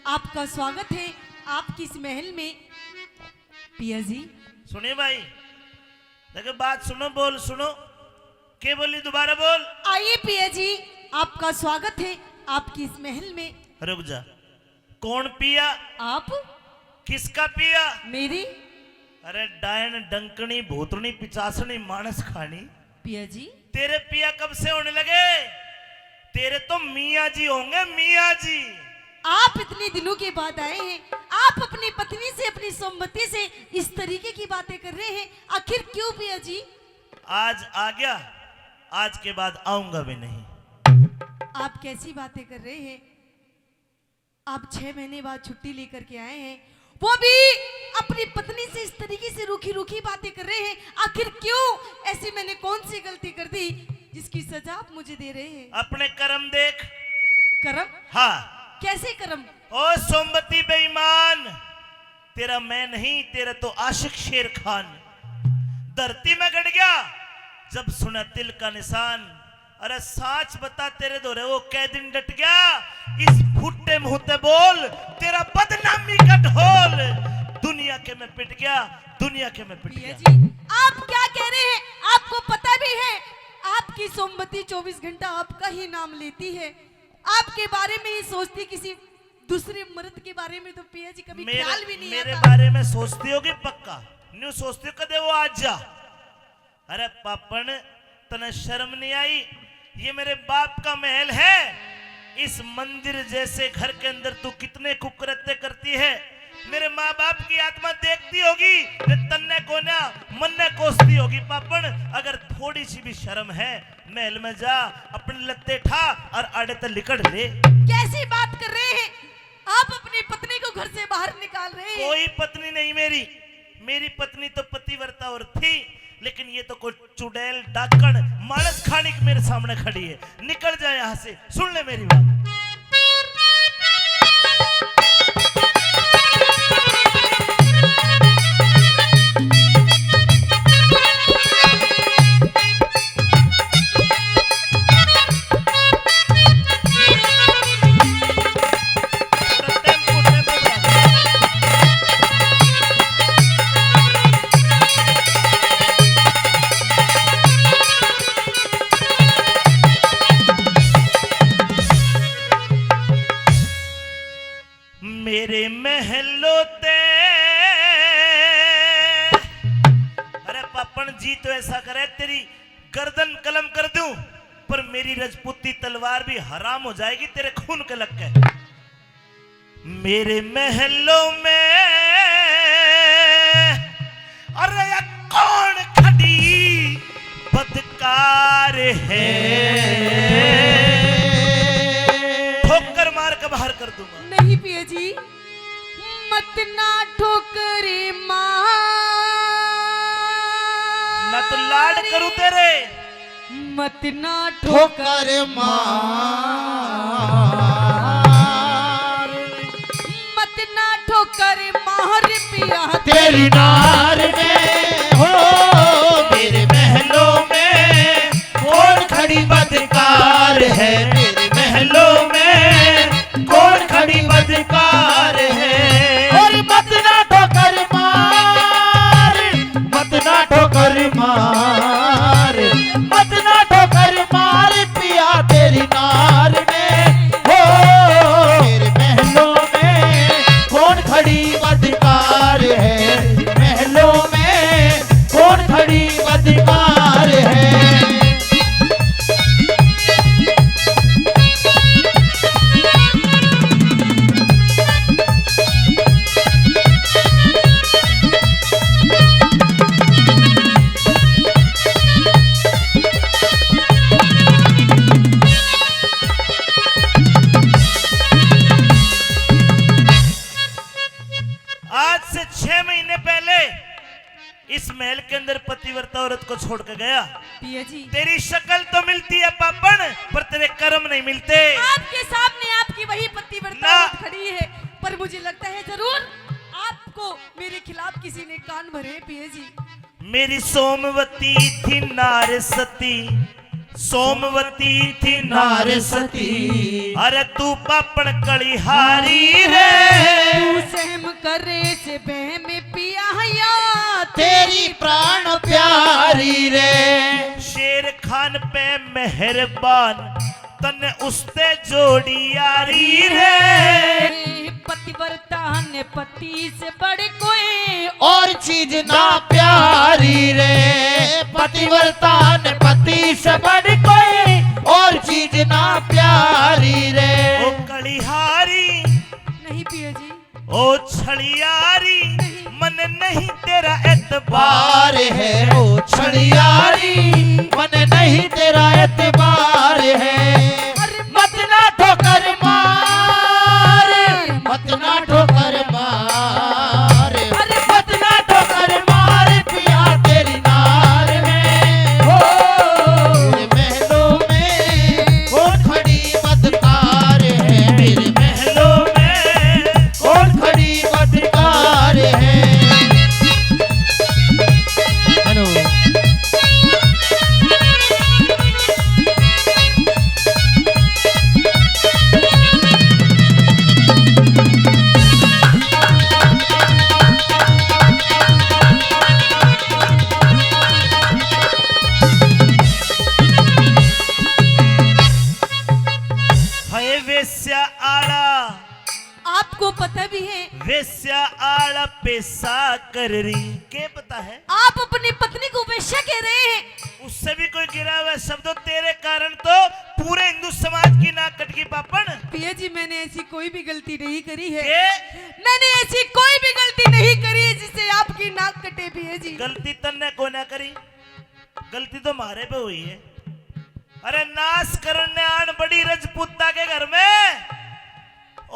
आपका स्वागत है आपकी इस महल में। पिया जी सुनिए भाई, देखो बात सुनो, बोल सुनो, क्या बोली दोबारा बोल। आइए पिया जी, आपका स्वागत है आपकी इस महल में। रुक जा, कौन पिया? आप? किसका पिया? मेरी। अरे डायन डंकनी भूतनी पिचासनी मानस खानी, पिया जी तेरे पिया कब से होने लगे? तेरे तो मियाँ जी होंगे, मियाँ जी। आप इतने दिनों के बाद आए हैं, आप अपनी पत्नी से अपनी सोमवती से इस तरीके की बातें कर रहे हैं, आखिर क्यों पिया जी? आज आ गया, आज के बाद आऊंगा भी नहीं। आप कैसी बातें कर रहे हैं? आप 6 महीने बाद छुट्टी लेकर के आए हैं, वो भी अपनी पत्नी से इस तरीके से रूखी रूखी बातें कर रहे हैं, आखिर क्यों? ऐसी मैंने कौन सी गलती कर दी जिसकी सजा आप मुझे दे रहे हैं? अपने कर्म देख। कर्म? हाँ। कैसे कर्म? ओ सोमवती बेईमान, तेरा मैं नहीं, तेरा तो आशिक शेर खान धरती में गड़ गया जब सुना तिल का निशान। अरे साच बता, तेरे दोरे वो कै दिन डट गया? इस फुट्टे मुंहते बोल, तेरा बदनामी का ढोल दुनिया के में पिट गया, दुनिया के में पिट गया। जी आप क्या कह रहे हैं? आपको पता भी है आपकी सोमवती 24 घंटा आपका ही नाम लेती है, आपके बारे में ही सोचती, किसी दूसरे मर्द के बारे में तो पिया जी कभी ख्याल भी नहीं मेरे आता। बारे में सोचती होगी पक्का, न्यू सोचती हो कदे वो आज जा। अरे पापन, तने शर्म नहीं आई? ये मेरे बाप का महल है, इस मंदिर जैसे घर के अंदर तू कितने कुकृत्य करती है। मेरे माँ बाप की आत्मा देखती होगी, तन्ने कोना मन्ने कोसती होगी। पापन, अगर थोड़ी सी भी शर्म है, महल में जा, अपने लत्ते ठा और आड़े तक लिकड़ ले। कैसी बात कर रहे हैं आप? अपनी पत्नी को घर से बाहर निकाल रहे हैं? कोई पत्नी नहीं मेरी, मेरी पत्नी तो पतिव्रता और थी, लेकिन ये तो कोई चुड़ैल डाकण मानस खानी की मेरे सामने खड़ी है। निकल जाए यहाँ से, सुन ले मेरी बात। मेरे महलों ते, अरे पापन जी तो ऐसा करे तेरी गर्दन कलम कर दूं, पर मेरी रजपूती तलवार भी हराम हो जाएगी तेरे खून के लग के। मेरे महलों में अरे ये कौन खड़ी बदकार है, ठोकर मार के बाहर कर दूंगा। नहीं पिया जी, मत ना ठोकरे मार, ना तो लाड करूं तेरे, मत ना ठोकर मार, मत ना ठोकर मार पिया तेरी नार में हो। मेरे महलों में कौन खड़ी बदकार है, मेरे महलों में कौन खड़ी बदकार है। और मत ना ठोकर मार, मत ना ठोकर मार, मत ना ठोकर मार पिया तेरी नार में हो। मेरे महलों में कौन खड़ी बदकार है, महलों में कौन खड़ी बदकार है। आज से 6 महीने पहले इस महल के अंदर पतिव्रता औरत को छोड़ के गया। पिया जी तेरी शक्ल तो मिलती है पापन, पर तेरे कर्म नहीं मिलते। आपके सामने आपकी वही पतिव्रता ना। खड़ी है, पर मुझे लगता है जरूर आपको मेरे खिलाफ किसी ने कान भरे हैं पिया जी। मेरी सोमवती थी नारसती, सोमवती थी नारसती, अरे तू पापड़ कलिहारी रे। करे से बह में पिया या तेरी प्राण प्यारी रे। शेर खान पे मेहरबान तने उसते जोड़ी यारी रे। पतिव्रता ने पति से बड़े कोई और चीज ना प्यारी रे। पतिव्रता ने पति से बढ़ कोई और चीज ना प्यारी रे। ओ कलिहारी नहीं पिया जी, ओ छड़ियारी मन नहीं तेरा एतबार बार है ओ छड़ियारी, मन नहीं तेरा एतबार है। मत ना ठोकर मार, मत ना ठोकर मार, मत ना ठोकर मार पिया तेरी नार में। हो मेरे महलों में कौन खड़ी बदकार है, मेरे महलों में कौन खड़ी बदकार है। है वेश्या आड़ा, आपको पता भी है वेश्या आड़ा पैसा कर रही के पता है। आप अपनी पत्नी को वेश्या कह रहे हैं। उससे भी कोई गिरा हुआ शब्दों तेरे कारण तो पूरे हिंदू समाज की नाक कट गई पापन। पिया जी मैंने ऐसी कोई भी गलती नहीं करी है। के मैंने ऐसी कोई भी गलती नहीं करी है जिससे आपकी नाक कटे। पिया जी गलती तन्ने को ना करी, गलती तो मारे पे हुई है। अरे नाश करने आन बड़ी रजपूता के घर में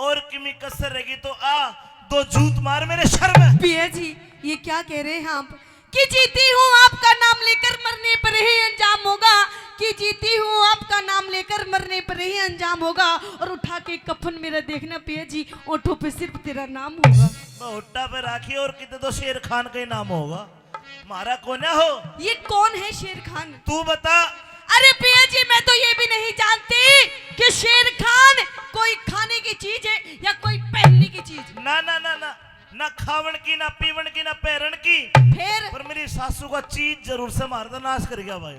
और किमी कसर रहेगी तो आ दो जूत मार मेरे शर में। पिया जी ये क्या कह रहे हैं आप कि जीती हूँ आपका नाम लेकर मरने पर ही अंजाम होगा, कि जीती हूँ आपका नाम लेकर मरने पर ही अंजाम होगा। और उठा के कफन मेरा देखना पिया जी, ओठों पे सिर्फ तेरा नाम होगा। बहुट्टा पे राखी और कितने तो शेर खान का ही नाम होगा, मारा कौन हो। ये कौन है शेर खान? तू बता। अरे पिया जी मैं तो ये भी नहीं जानती कि शेर खान कोई खाने की चीज है या कोई पहनने की चीज। ना ना ना ना ना खावन की, ना पीवन की, ना पैरण की। फिर पर मेरी सासू का चीज जरूर से मार दो, नाश कर गया भाई।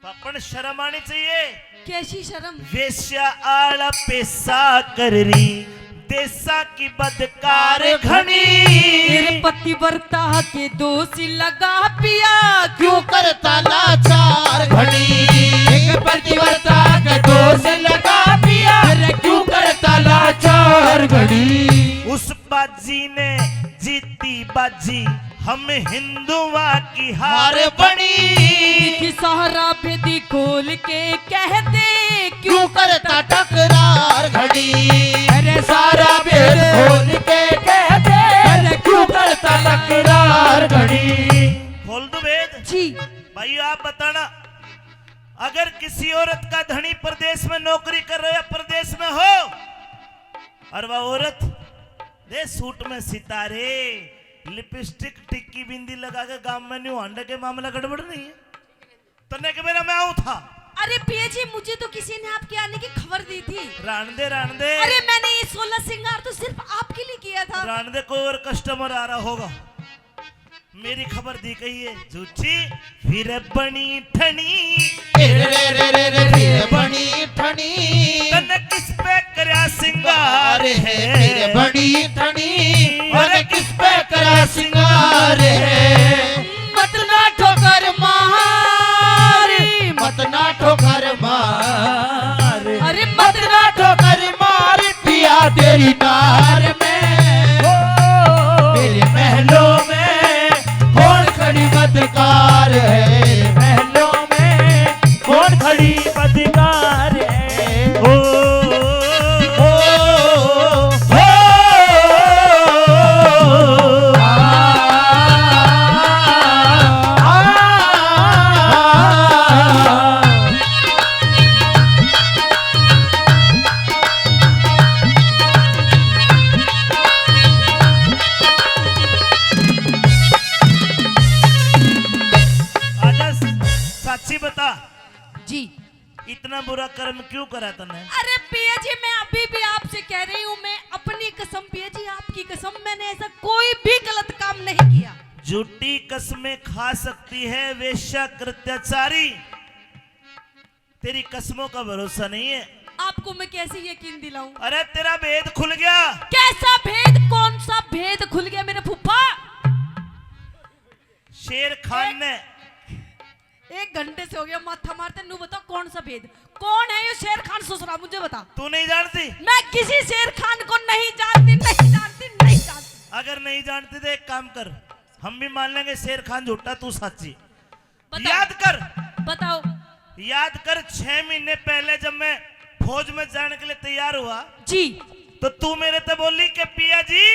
पापन शर्म आनी चाहिए। कैसी शर्म? वेश्या आला पैसा कर रही देसा की बदकार घनी। पतिव्रता के दोष लगा पिया क्यों करता लाचार घड़ी। एक पतिव्रता का दोष लगा पिया क्यों करता लाचार घड़ी। उस बाजी ने जीती बाजी हम हिंदुआ की हार बनी। कि सहारा भेदी खोल के कहते क्यों करता टकरार घड़ी। अरे सारा भेद खोल के कहते अरे क्यों करता टकरार घड़ी। खोल दो भेद जी। भाई आप बताना, अगर किसी औरत का धनी प्रदेश में नौकरी कर रहे या प्रदेश में हो और वह औरत दे सूट में सितारे लिपस्टिक टिक्की बिंदी लगा के गांव में न्यू अंडे के मामला गड़बड़ नहीं है तो के मेरा मैं आऊं था। अरे पिया जी मुझे तो किसी ने आपके आने की खबर दी थी। रान दे अरे मैंने ये 16 श्रृंगार तो सिर्फ आपके लिए किया था। रान दे कोई और कस्टमर आ रहा होगा, मेरी खबर दी गई है झूठी। फिर बनी ठनी फिर बनी ठनी तन किस पे करया सिंगार है। फिर बनी ठनी और किस पे करा सिंगार है। मत ना ठोकर मार, मत ना ठोकर मार, अरे मत ना ठोकर मार पिया तेरी नार में। मेरे महलों में कौन खड़ी बदकार है। महलों में कौन खड़ी बदकार है। ओ साक्षी बता जी इतना बुरा कर्म क्यों करा तने। अरे पिया जी मैं अभी भी आपसे कह रही हूँ, मैं अपनी कसम पिया जी आपकी कसम मैं झूठी कसमें खा सकती है वेश्या कृत्याचारी। तेरी कसमों का भरोसा नहीं है। आपको मैं कैसे यकीन दिलाऊं? अरे तेरा भेद खुल गया। कैसा भेद? कौन सा भेद खुल गया मेरे फूफा? शेर खान ने 1 घंटे से हो गया माथा मारते। नू बताओ कौन सा भेद? कौन है ये शेर खान ससुरा? मुझे बता। तू नहीं जानती? मैं किसी शेर खान को नहीं जानती, नहीं जानती, नहीं जानती। अगर नहीं जानती तो एक काम कर, हम भी मान लेंगे शेर खान झूठा तू सच्ची। बताओ। याद कर, बताओ। याद कर 6 महीने पहले जब मैं फौज में जाने के लिए तैयार हुआ जी, तो तू मेरे से बोली कि पिया जी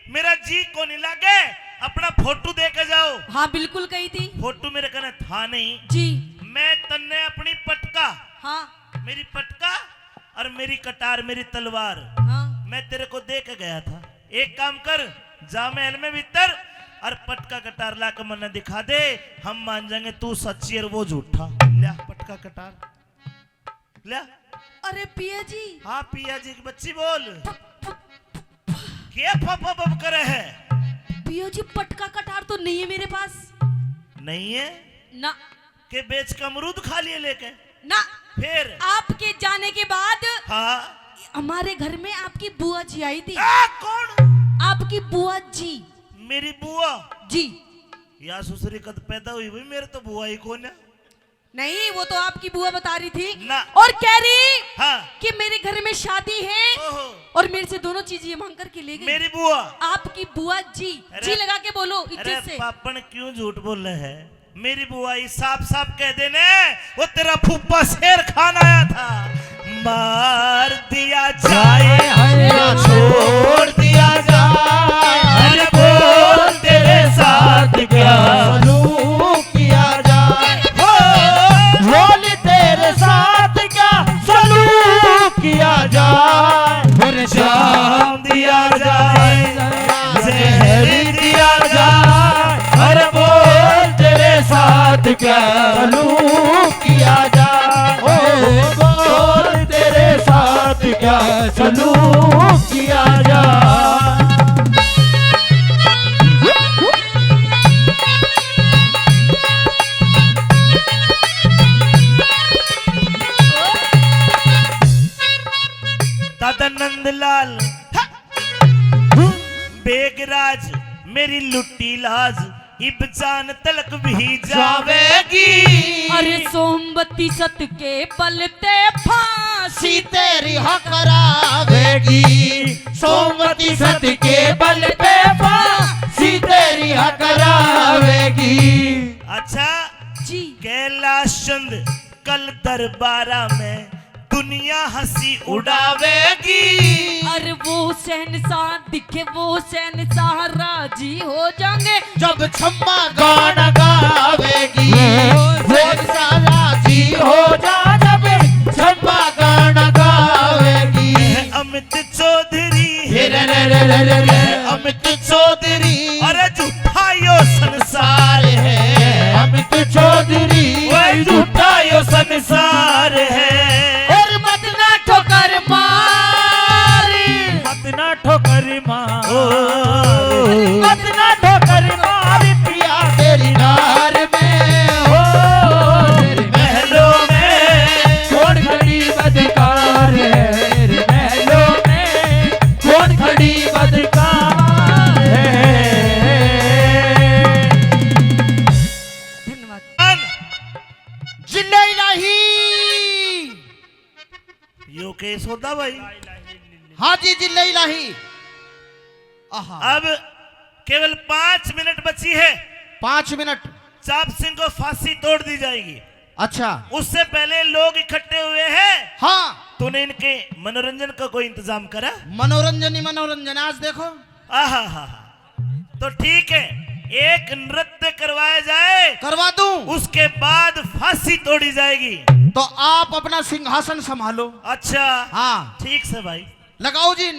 मेरा जी को नहीं लागे, अपना फोटो दे के जाओ। हाँ बिल्कुल कही थी। फोटो मेरे कहना था नहीं जी। मैं तन्ने अपनी पटका, हाँ मेरी पटका और मेरी कटार, मेरी तलवार हाँ। मैं तेरे को दे के गया था। एक काम कर, जा महल में भीतर और पटका कटार ला के मन्ना दिखा दे, हम मान जाएंगे तू सच्ची और वो झूठा। लिया पटका कटार लिया। अरे पिया जी। हाँ पिया जी की बच्ची बोल, क्या पापा बब करे है? पिया जी पटका कटार तो नहीं है मेरे पास। नहीं है ना। के बेच का अमरूद खा लिए लेके? ना। फिर आपके जाने के बाद हाँ हमारे घर में आपकी बुआ जी आई थी। कौन? आपकी बुआ जी। मेरी बुआ जी। या ससुरी कद पैदा हुई भाई, मेरे तो बुआ ही कौन है? नहीं, वो तो आपकी बुआ बता रही थी ना। और कह रही हाँ कि मेरे घर में शादी है ओहो। और मेरे से दोनों चीजें मांग करके ले गई। मेरी बुआ? आपकी बुआ जी। अरे- जी लगा के बोलो अरे इज्जत से। पापन क्यों झूठ बोल रहे हैं? मेरी बुआ ही साफ साफ कह देने, वो तेरा फूफा शेर खान आया था, मार दिया जाए या छोड़ दिया जाए, अरे बोल तेरे साथ क्या सलूक किया जाए, बोल तेरे साथ क्या सलूक किया जाए, फिर जाम दिया जाए, जहर दिया जाए, अरे बोल तेरे साथ क्या सलूक किया जाए, ओ बोल तेरे साथ क्या सलूक किया जाए। दादा नंदलाल बेगराज मेरी लुट्टी लाज, इब जान तलक भी जावेगी। अरे सोमवती सत के बलते फांसी सी तेरी हक करावेगी, सोमवती सत के बल पे फांसी तेरी हक करावेगी। अच्छा जी। कैलाश चंद कल दरबारा में दुनिया हंसी उड़ावेगी, अरे वो शहनशाह दिखे, वो शहनशाह राजी हो जाएंगे जब छम्मा गाना गावेगी, वो सारा जी हो जा जब छम्मा गाना गावेगी। अमित चौधरी रे रे रे रे रे रे, अमित चौधरी अरे झूठा यो संसार है, अमित चौधरी वही झूठा यो संसार है। और मत ना ठोकर मार, मत ना ठोकर मार, मत ना ठोकर मार, पिया तेरी नार में हो, तेरे महलों में कौन खड़ी बदकार है, तेरे महलों में कौन खड़ी बदकार है। धन्यवाद। जिल्ला इलाही। यो केस होता भाई। हाँ जी जिल्ला इलाही। आहा। अब केवल 5 मिनट बची है, 5 मिनट। चाप सिंह को फांसी तोड़ दी जाएगी। अच्छा। उससे पहले लोग इकट्ठे हुए हैं, हाँ तूने इनके मनोरंजन का कोई इंतजाम करा? मनोरंजन ही मनोरंजन। आज देखो आहा हा, तो ठीक है, एक नृत्य करवाया जाए, करवा दूं। उसके बाद फांसी तोड़ी जाएगी। तो आप अपना सिंहासन संभालो। अच्छा हाँ ठीक से भाई। लगाओ जी।